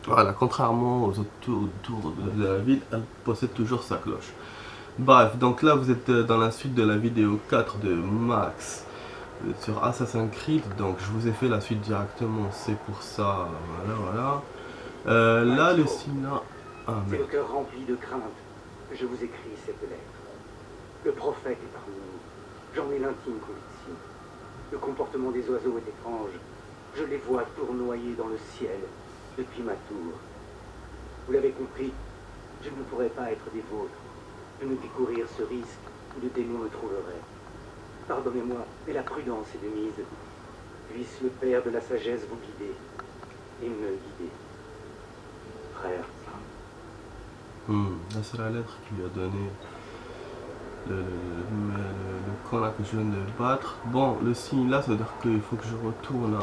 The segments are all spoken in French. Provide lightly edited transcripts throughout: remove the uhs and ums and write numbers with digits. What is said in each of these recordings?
Voilà, contrairement aux autres tours de la ville, elle possède toujours sa cloche. Bref, donc là vous êtes dans la suite de la vidéo 4 de Max sur Assassin's Creed, donc je vous ai fait la suite directement, c'est pour ça, voilà. Là, le Maestro, signe là... Ah c'est merde. le cœur rempli de crainte que je vous écris cette lettre. Le prophète est parmi nous. J'en ai l'intime conviction. Le comportement des oiseaux est étrange. Je les vois tournoyer dans le ciel depuis ma tour. Vous l'avez compris, je ne pourrais pas être des vôtres. Je ne puis courir ce risque où le démon me trouverait. Pardonnez-moi, mais la prudence est de mise. Puisse le Père de la sagesse vous guider et me guider. Frère. Là c'est la lettre qu'il lui a donné le camp là que je viens de battre. Bon, le signe là, ça veut dire qu'il faut que je retourne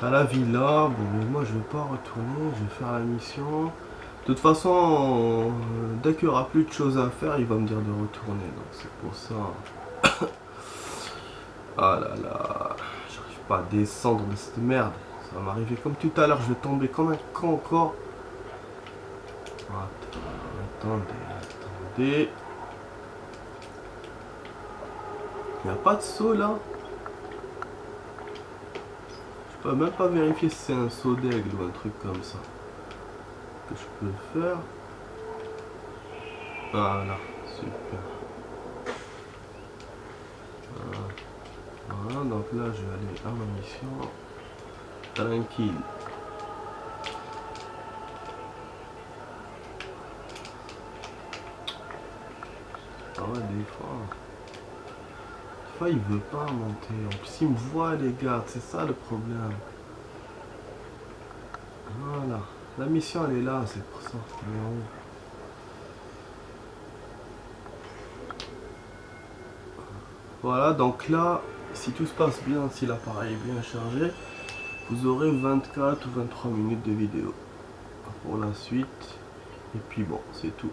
à la villa. Bon, mais moi je vais pas retourner, je vais faire la mission. De toute façon, dès qu'il y aura plus de choses à faire, il va me dire de retourner. Donc c'est pour ça. Ah là là, j'arrive pas à descendre de cette merde. Ça va m'arriver comme tout à l'heure, je vais tomber comme un con encore. Attendez. Il n'y a pas de saut là. Je peux même pas vérifier si c'est un saut d'aigle ou un truc comme ça. Que je peux faire. Voilà, super. Voilà, donc là je vais aller à ma mission. Tranquille. Ah ouais, des fois il veut pas monter. En plus il me voit les gars, c'est ça le problème. Voilà. La mission elle est là, c'est pour ça. Elle est en haut. Voilà, donc là, si tout se passe bien, si l'appareil est bien chargé, vous aurez 24 ou 23 minutes de vidéo pour la suite. Et puis bon, c'est tout.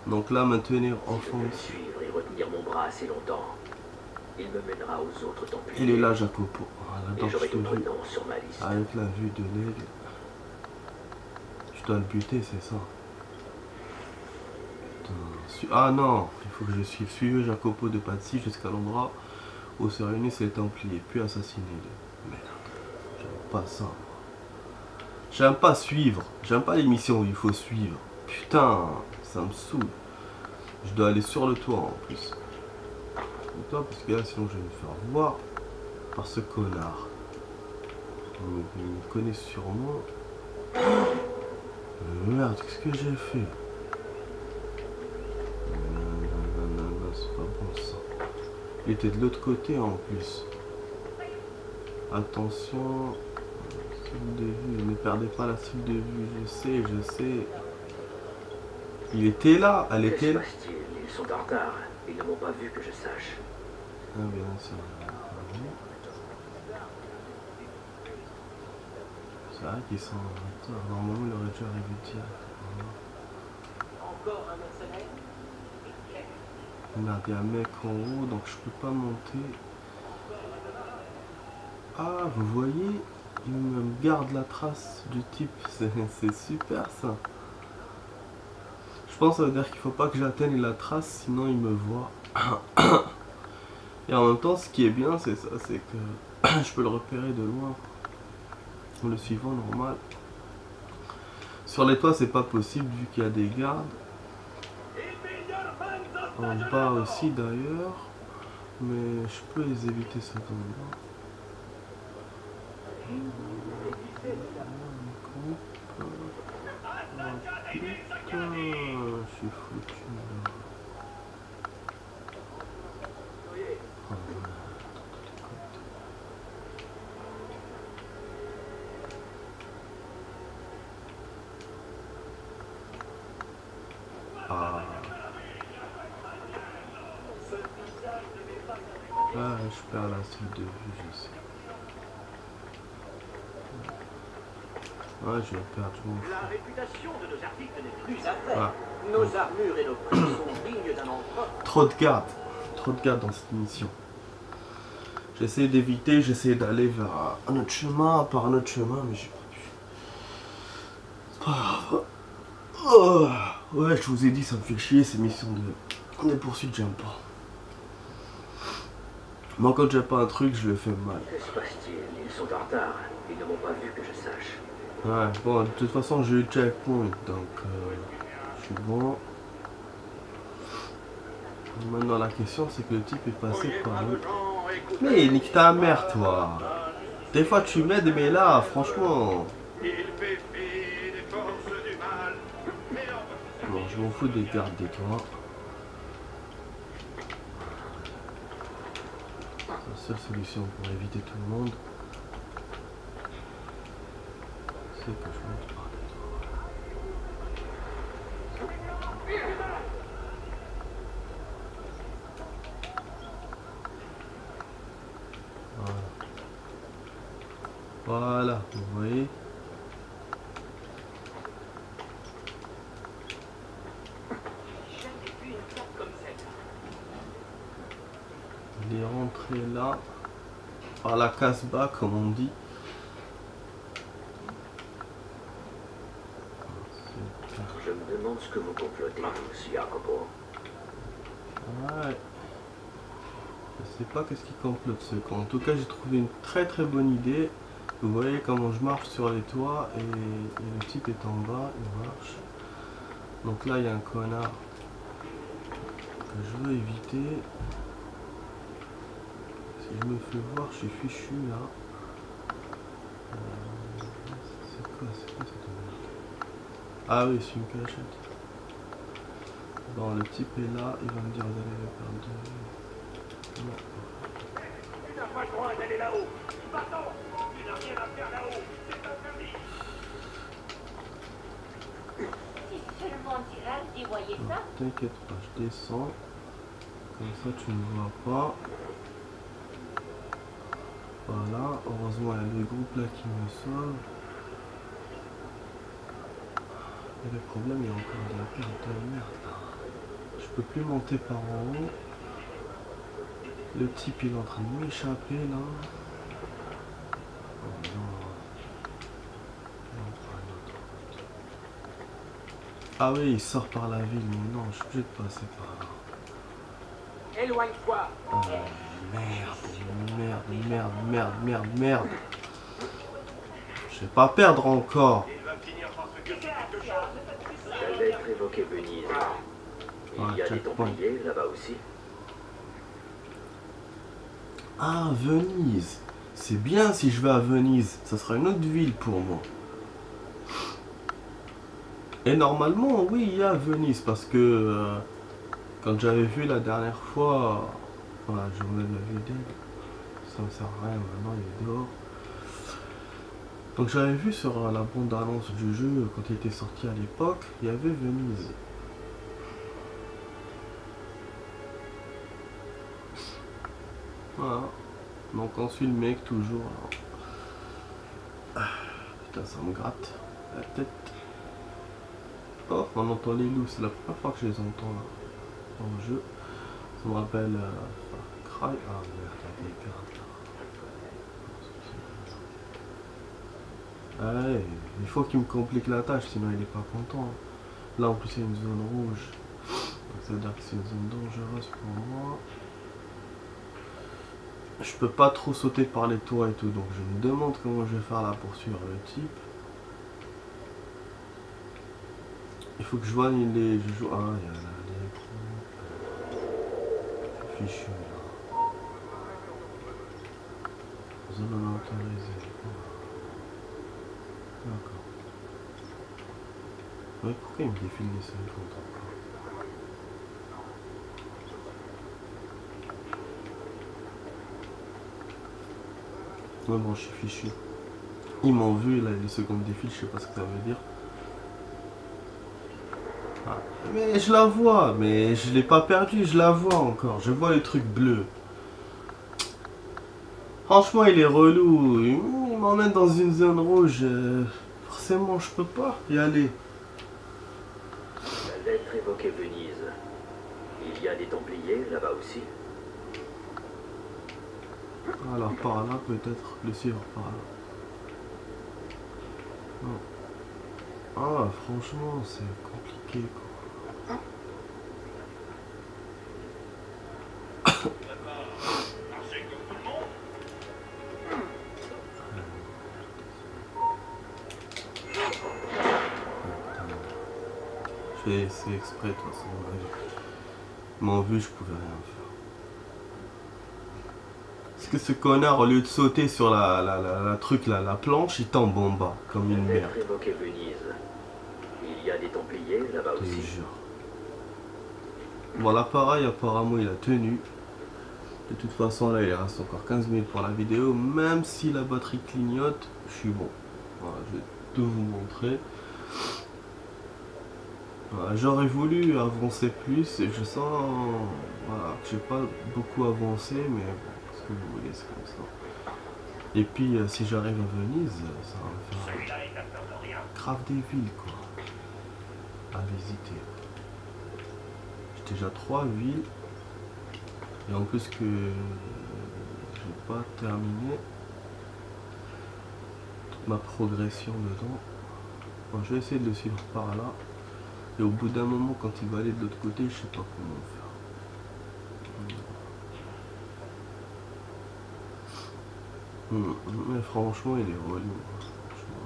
Donc là, maintenir en fond ici. Suivre et retenir mon bras assez longtemps. Il me mènera aux autres templiers. Il est là, Jacopo. Voilà, Et donc j'aurai je te d'autres vue noms sur ma liste. avec la vue de l'aigle. Je dois le buter, c'est ça. Ah non, il faut que je suive. Suivez Jacopo de Pazzi jusqu'à l'endroit où se réunissent les Templiers, puis assassinez-les. Merde, j'aime pas ça. J'aime pas suivre. J'aime pas les missions où il faut suivre. Putain, ça me saoule. Je dois aller sur le toit en plus. Le toit parce que là sinon je vais me faire voir par ce connard. Il me connaît sûrement. Merde, qu'est-ce que j'ai fait? Non, c'est pas bon ça. Il était de l'autre côté en plus. Attention. Cible de vue, ne perdez pas la cible de vue. Je sais. Il était là, elle Que se était là. passe-t-il? Ils sont en retard. Ils ne m'ont pas vu que je sache. Ah bien sûr. C'est vrai qu'ils sont en retard. Normalement, il aurait dû arriver direct. Encore un mercenaire? Merde, il y a un mec en haut, donc je peux pas monter. Ah, vous voyez, il me garde la trace du type. C'est super ça. Je pense que ça veut dire qu'il faut pas que j'atteigne la trace, sinon il me voit. Et en même temps, ce qui est bien, c'est ça, c'est que je peux le repérer de loin. En le suivant normal. Sur les toits, c'est pas possible vu qu'il y a des gardes. En bas aussi d'ailleurs. Mais je peux les éviter cet endroit. Putain, je suis foutu là. Ah. Ah, je perds la cible de vue, je sais. Ah, je vais perdre mon La frère. réputation de nos articles n'est plus à faire. Ah. Nos armures et nos prix sont dignes d'un empereur. Trop de gardes. Trop de gardes dans cette mission. J'essaie d'éviter, j'essaie d'aller vers un autre chemin, par un autre chemin, mais j'ai pas pu. pas grave. Oh, ouais, je vous ai dit, ça me fait chier ces missions de poursuite, j'aime pas. Moi, quand j'aime pas un truc, je le fais mal. Que se passe-t-il? Ils sont en retard. Ils ne m'ont pas vu que je sache. Ouais, bon, de toute façon, j'ai eu le checkpoint, donc je suis bon. Maintenant, la question, c'est que le type est passé par où? Mais nique ta mère, toi. Des fois, tu m'aides, mais là, franchement... Bon, je m'en fous des gardes des toits. C'est la seule solution pour éviter tout le monde. C'est que je monte par les toits. Voilà, vous voyez. Il est rentré là, par la casse-bas, comme on dit. Je me demande ce que vous complotez, monsieur Jacopo. Ouais. Je sais pas qu'est-ce qui complote ce con. En tout cas, j'ai trouvé une très très bonne idée. Vous voyez comment je marche sur les toits et le type est en bas, il marche. Donc là, il y a un connard que je veux éviter. Si je me fais voir, je suis fichu là. C'est quoi cette merde? Ah oui, c'est une cachette. Bon, le type est là, il va me dire d'aller le perdre. Non. Tu n'as pas le droit d'aller là-haut. Pardon, tu n'as rien à faire là-haut. C'est interdit. Si seulement Giraldi voyait ça. T'inquiète pas, je descends. Comme ça, tu ne vois pas. Voilà, heureusement, il y a le groupe là qui me sauve. Et le problème, il y a encore de la perte de merde là. Je peux plus monter par en haut. Le type, il est en train de m'échapper là. Oh non. Ah oui, il sort par la ville, mais non, je suis obligé de passer par là. Éloigne-toi. Oh merde. Je vais pas perdre encore. Il va finir par se casser quelque chose. La lettre évoquait Venise. Il y a des Templiers là-bas aussi. Ah, Venise. C'est bien si je vais à Venise. Ça sera une autre ville pour moi. Et normalement, oui, il y a Venise parce que quand j'avais vu la dernière fois, voilà, je remets la vue d'elle. Ça me sert à rien maintenant, il est dehors. Donc j'avais vu sur la bande-annonce du jeu, quand il était sorti à l'époque, il y avait Venise. Voilà. Donc on suit le mec toujours. Ah, putain, ça me gratte la tête. Oh, on entend les loups, c'est la première fois que je les entends là, dans le jeu. Ça me rappelle Far Cry. Ah merde, il y a des gardes là. Ouais, il faut qu'il me complique la tâche, sinon il est pas content. Là en plus il y a une zone rouge. Donc ça veut dire que c'est une zone dangereuse pour moi. Je peux pas trop sauter par les toits et tout, donc je me demande comment je vais faire là pour suivre le type. Il faut que je vois les... Ah, il y a là les... Fichu là. Zone non autorisée. D'accord. Ouais, pourquoi il me défile les 50 encore? Ouais, bon, je suis fichu. Ils m'ont vu, là, les secondes défilent, je sais pas ce que ça veut dire. Ah, mais je la vois, mais je l'ai pas perdu, je la vois encore. Je vois le truc bleu. Franchement, il est relou. Il m'emmène dans une zone rouge. Forcément, je peux pas y aller. La lettre évoquait Venise. Il y a des Templiers là-bas aussi. Alors, par là, peut-être le suivre par là. Non. Ah, franchement, c'est compliqué quoi. Je vais essayer exprès de toute façon. Ils m'ont vu, je pouvais rien faire. Parce que ce connard, au lieu de sauter sur la truc là, la planche, il tombe en bas comme une merde. Évoquer Venise. Il y a des Templiers là-bas Je te aussi. jure. Bon, l'appareil, apparemment, il a tenu. De toute façon, là, il reste encore 15 minutes pour la vidéo. Même si la batterie clignote, je suis bon. Voilà, je vais tout vous montrer. Voilà, j'aurais voulu avancer plus et je sens voilà, que j'ai pas beaucoup avancé, mais bon, ce que vous voulez, c'est comme ça. Et puis, si j'arrive à Venise, ça va me faire grave des villes, quoi. À visiter. J'ai déjà 3 villes. Et en plus que j'ai pas terminé toute ma progression dedans. Bon, je vais essayer de le suivre par là. Et au bout d'un moment, quand il va aller de l'autre côté, je sais pas comment faire. Mais franchement, il est relou. Franchement,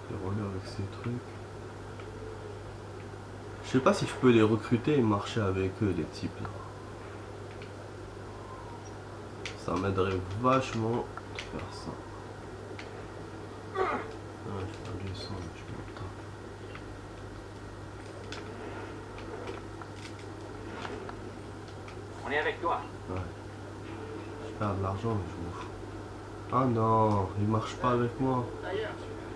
il est relou avec ces trucs. Je sais pas si je peux les recruter et marcher avec eux, les types là. Ça m'aiderait vachement de faire ça. Ah, je vais descendre, je monte. On est avec toi. Ouais. Je perds de l'argent, mais je m'en fous. Ah non, ils marchent pas avec moi.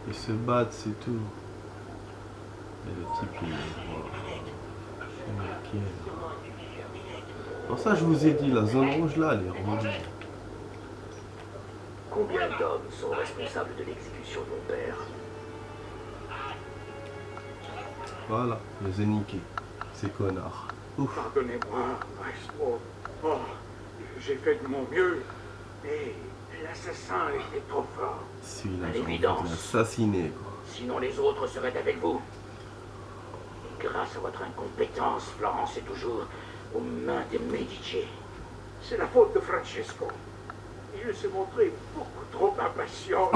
Ils se battent, c'est tout. Et le type, il est... Ok. Pour ça, je vous ai dit, la zone rouge là, elle est rouge. Combien d'hommes sont responsables de l'exécution de mon père? Voilà, je les ai niqués. Ces connards. Ouf. Pardonnez-moi, maestro. Oh, j'ai fait de mon mieux, mais l'assassin était trop fort. Celui-là, À j'ai envie de l'évidence. l'assassiner, quoi. Sinon les autres seraient avec vous. Grâce à votre incompétence, Florence est toujours aux mains des Medici. C'est la faute de Francesco. Il s'est montré beaucoup trop impatient.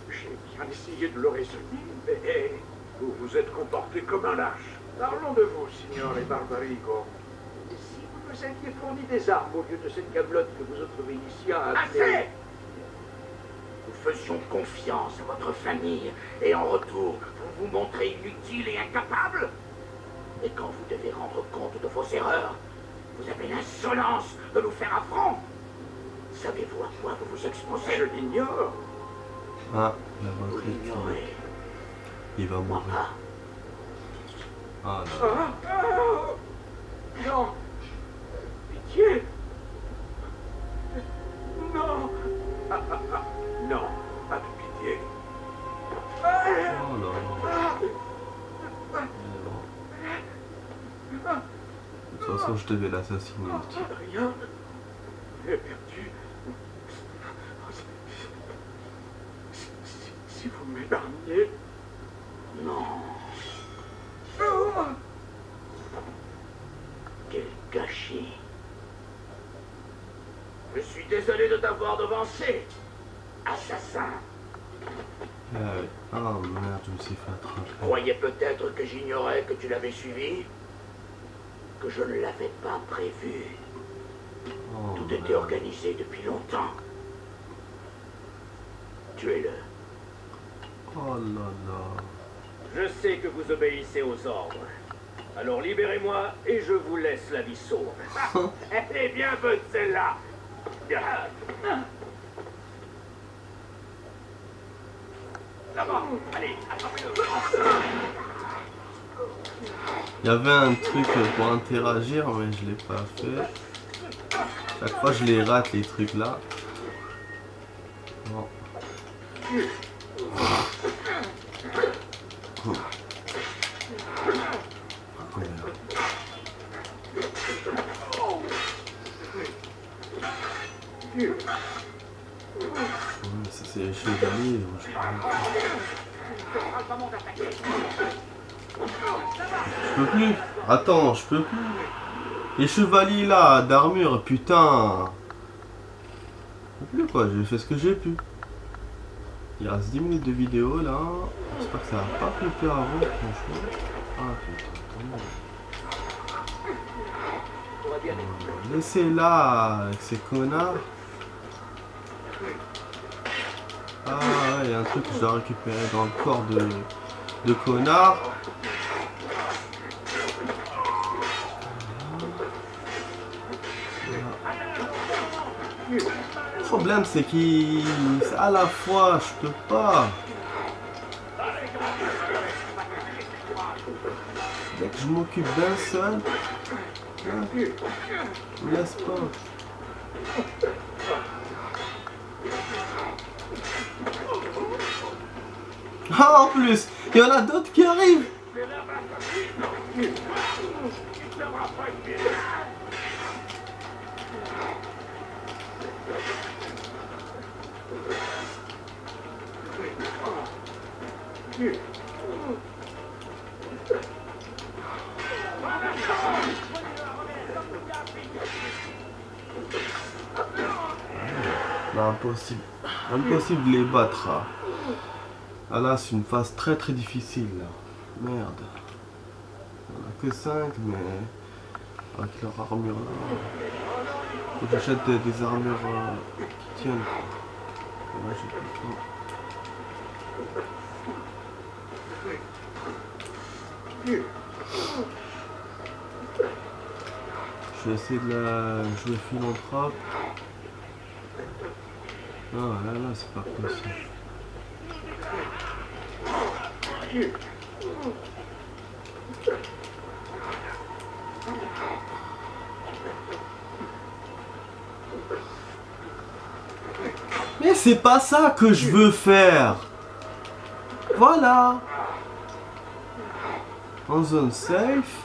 J'ai bien essayé de le raisonner, mais vous vous êtes comporté comme un lâche. Parlons de vous, signore Barbarigo. Si vous nous aviez fourni des armes au lieu de cette gabelotte que vous autres Vénitiens appelez... Assez! Nous faisions confiance à votre famille, et en retour, vous vous montrez inutile et incapable. Et quand vous devez rendre compte de vos erreurs, vous avez l'insolence de nous faire affront. Savez-vous à quoi vous vous exposez? Je l'ignore. Ah, la Vous batterie. l'ignorez. Il va Moi mourir. pas. Ah non. Non. Pitié. Non. Non, pas de pitié. Oh là là. De toute façon, je devais l'assassiner, le type. Rien. J'ai perdu. Si vous m'épargnez... Non. Quel gâchis. Je suis désolé de t'avoir devancé, assassin. Ah ouais. Ah merde, je me suis fait attraper. Croyais peut-être que j'ignorais que tu l'avais suivi, que je ne l'avais pas prévu. Oh, Tout était merde. organisé depuis longtemps. Tuez-le. Oh là là. Je sais que vous obéissez aux ordres. Alors libérez-moi et je vous laisse la vie sauve. Elle est bien bonne celle-là. Là-bas, allez, attrapez-le. Il y avait un truc pour interagir, mais je l'ai pas fait. Chaque fois, je les rate, les trucs là. Bon. Ça c'est les chevaliers. pas mon attaquer. Je peux plus. Attends, je peux plus. Les chevaliers là, d'armure, putain. Je peux plus quoi, j'ai fait ce que j'ai pu. Il reste 10 minutes de vidéo là. J'espère que ça va pas flipper avant, franchement. Ah putain, laissez là avec ces connards. Ah ouais, il y a un truc que je dois récupérer dans le corps de connard. Le problème c'est qu'il... à la fois, je peux pas. Dès que je m'occupe d'un seul, hein, me laisse pas. Ah, en plus, il y en a d'autres qui arrivent. Non, impossible. Impossible de les battre. Hein. Ah là, c'est une phase très très difficile. Là. Merde. On a que 5, mais avec leur armure là. Faut que j'achète des armures qui tiennent. Et là, j'ai plus le temps. Je vais essayer de la jouer philanthrope. Non, là, c'est pas possible. Mais c'est pas ça que je veux faire. Voilà. En zone safe,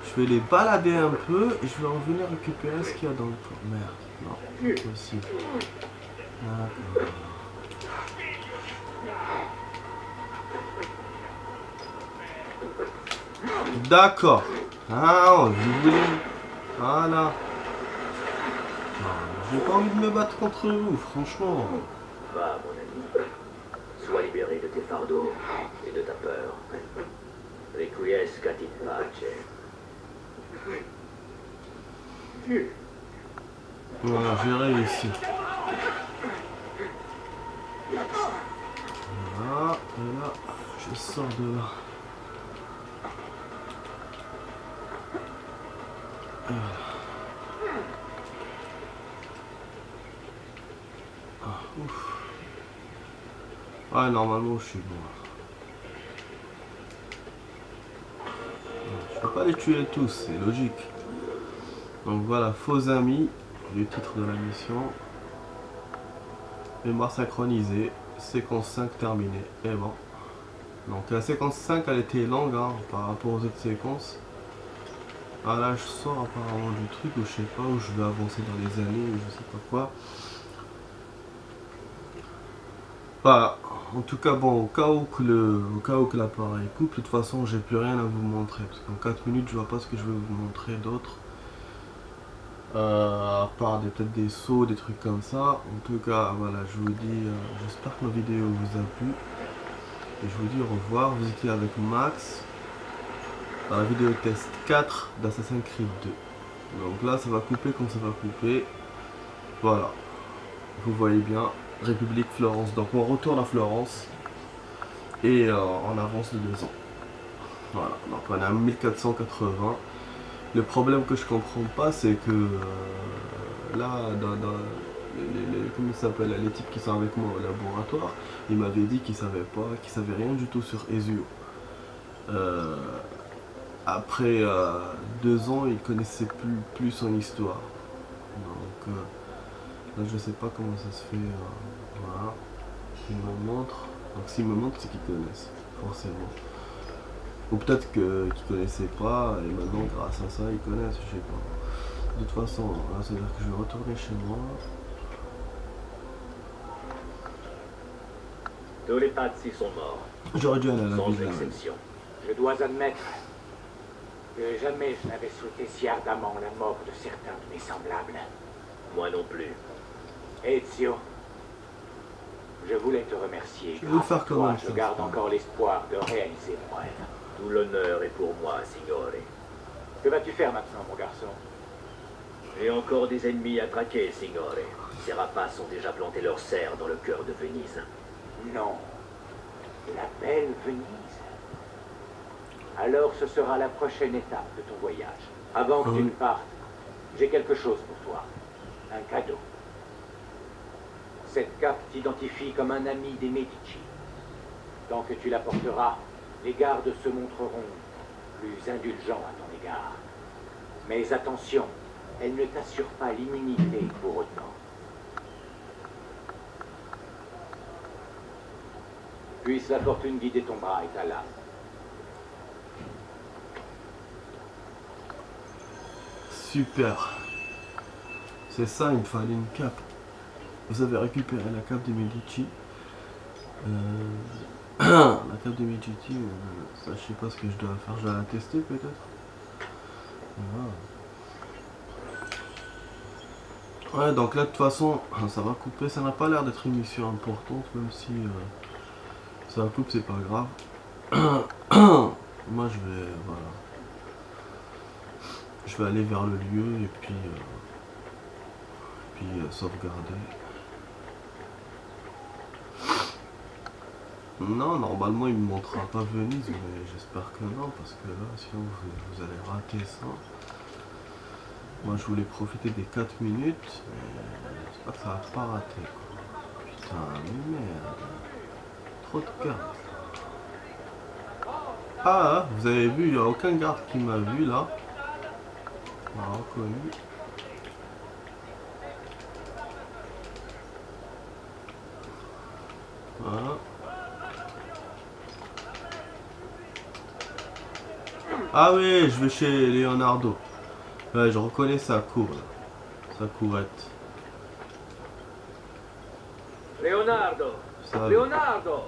je vais les balader un peu et je vais revenir récupérer ce qu'il y a dans le corps. Merde, non, pas possible. D'accord. Ah, vous voulez. Voilà. J'ai pas envie de me battre contre vous, franchement. Va, mon ami. Sois libéré de tes fardeaux et de ta peur. Requiescat in pace. Voilà, j'ai réussi. Voilà, et là, je sors de là. Ah, ouf. Ouais, normalement, je suis bon. Je peux pas les tuer tous, c'est logique. Donc voilà, faux amis, le titre de la mission. Mémoire synchronisée, séquence 5 terminée. Et bon. Donc la séquence 5 elle était longue hein, par rapport aux autres séquences. Ah là je sors apparemment du truc où je sais pas où je vais avancer dans les années ou je sais pas quoi. Voilà. En tout cas bon, au cas où que l'appareil coupe, de toute façon j'ai plus rien à vous montrer. Parce qu'en 4 minutes je vois pas ce que je vais vous montrer d'autre. À part peut-être des sauts, des trucs comme ça. En tout cas voilà, je vous dis, j'espère que ma vidéo vous a plu. Et je vous dis au revoir, vous étiez avec Max dans la vidéo test 4 d'Assassin's Creed 2. Donc là ça va couper comme ça va couper. Voilà, vous voyez bien, République Florence. Donc on retourne à Florence et en avance de 2 ans. Voilà, donc on est à 1480. Le problème que je comprends pas c'est que là comment ça s'appelle, les types qui sont avec moi au laboratoire, ils m'avaient dit qu'ils savaient rien du tout sur Ezio. Après 2 ans, ils connaissaient plus son histoire. Donc là, je sais pas comment ça se fait. Voilà, ils me montrent. Donc s'ils me montrent, c'est qu'ils connaissent forcément. Ou peut-être qu'ils connaissaient pas et maintenant grâce à ça ils connaissent, je sais pas. De toute façon, là c'est à dire que je vais retourner chez moi. Tous les Pazzi sont morts, J'aurais dû aller à la sans villa. exception. Je dois admettre que jamais je n'avais souhaité si ardemment la mort de certains de mes semblables. Moi non plus. Ezio, je voulais te remercier. Je vais le Grâce faire à toi, comment, je ça, garde ça. encore l'espoir de réaliser mon rêve. Tout l'honneur est pour moi, signore. Que vas-tu faire maintenant, mon garçon? J'ai encore des ennemis à traquer, signore. Ces rapaces ont déjà planté leurs serres dans le cœur de Venise. Non. La belle Venise. Alors ce sera la prochaine étape de ton voyage. Avant que tu ne partes, j'ai quelque chose pour toi. Un cadeau. Cette cape t'identifie comme un ami des Medici. Tant que tu la porteras, les gardes se montreront plus indulgents à ton égard. Mais attention, elle ne t'assure pas l'immunité pour autant. Puisse la fortune guider ton bras et ta lame. Super. C'est ça, il me fallait une cape. Vous avez récupéré la cape des Medici. La cape des Medici, ça je sais pas ce que je dois faire. Je dois la tester peut-être. Voilà. Ouais, donc là de toute façon, ça va couper. Ça n'a pas l'air d'être une mission importante, même si ça coupe, c'est pas grave. Moi je vais, voilà. Je vais aller vers le lieu et puis sauvegarder. Non, normalement il me montrera pas Venise, mais j'espère que non, parce que là sinon vous allez rater ça. Moi je voulais profiter des 4 minutes, mais j'espère que ça va pas rater quoi. Putain, mais merde. Trop de cartes. Ah, vous avez vu, il n'y a aucun garde qui m'a vu là. On m'a reconnu. Voilà. Ah oui, je vais chez Leonardo. Ouais, je reconnais sa cour là. Sa courette. Leonardo! Ça, Leonardo!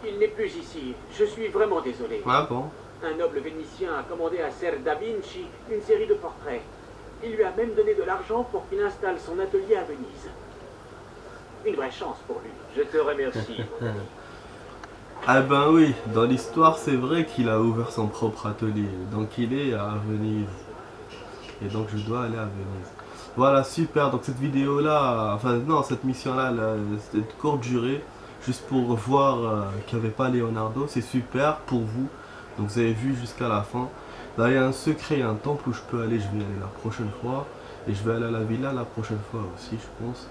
Il n'est plus ici. Je suis vraiment désolé. ah bon? Un noble vénitien a commandé à Ser da Vinci une série de portraits. Il lui a même donné de l'argent pour qu'il installe son atelier à Venise. Une vraie chance pour lui. Je te remercie. Ah ben oui, dans l'histoire c'est vrai qu'il a ouvert son propre atelier. Donc il est à Venise. Et donc je dois aller à Venise. Voilà, super. Donc cette vidéo là, enfin non, cette mission là, c'était de courte durée. Juste pour voir qu'il n'y avait pas Leonardo. C'est super pour vous. Donc vous avez vu jusqu'à la fin. Là il y a un secret, il y a un temple où je peux aller. Je vais aller la prochaine fois. Et je vais aller à la villa la prochaine fois aussi, je pense.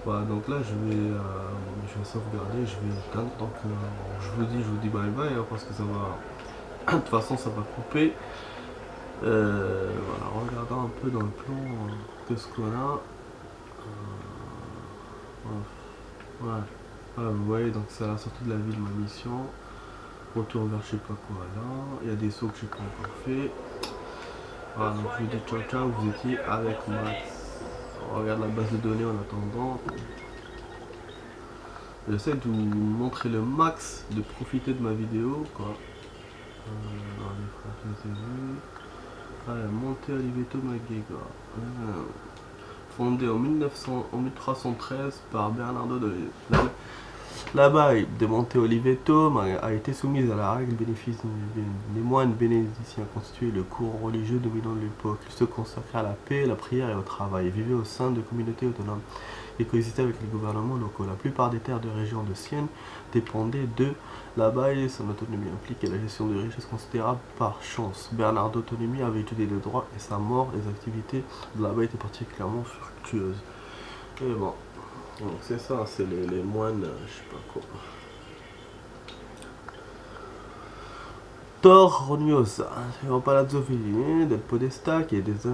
Voilà, donc là je vais sauvegarder, je vais éteindre. Donc je vous dis bye bye hein, parce que ça va. De toute façon ça va couper. Voilà, regardons un peu dans le plan qu'est-ce qu'on a. Ouais. Voilà, vous voyez, donc c'est à la sortie de la ville ma mission. Retour vers je sais pas quoi là. Il y a des sauts que j'ai pas encore fait. Voilà, donc je vous dis ciao ciao, vous étiez avec Max. On regarde la base de données en attendant. J'essaie de vous montrer le max, de profiter de ma vidéo quoi. Les frères, je les ai vus. Ah, Monte Oliveto Magega. Fondé en 1313 par Bernardo de l'abbaye de Monte Oliveto a été soumise à la règle bénéfice des moines bénédictins constituaient le courant religieux dominant de l'époque. Ils se consacraient à la paix, la prière et au travail. Ils vivaient au sein de communautés autonomes et coexistaient avec les gouvernements locaux. La plupart des terres de région de Sienne dépendaient de l'abbaye. Son autonomie impliquait la gestion de richesses considérables par chance. Bernardo Autonomie avait étudié le droit et sa mort, les activités de l'abbaye étaient particulièrement fructueuses. Et bon. Donc c'est ça, c'est les moines, je sais pas quoi. Torgnosa, c'est un palazzo fini del Podesta qui est des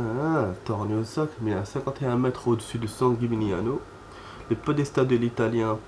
Torgnosa, mais à 51 mètres au-dessus de San Gimignano. Le Podesta de l'italien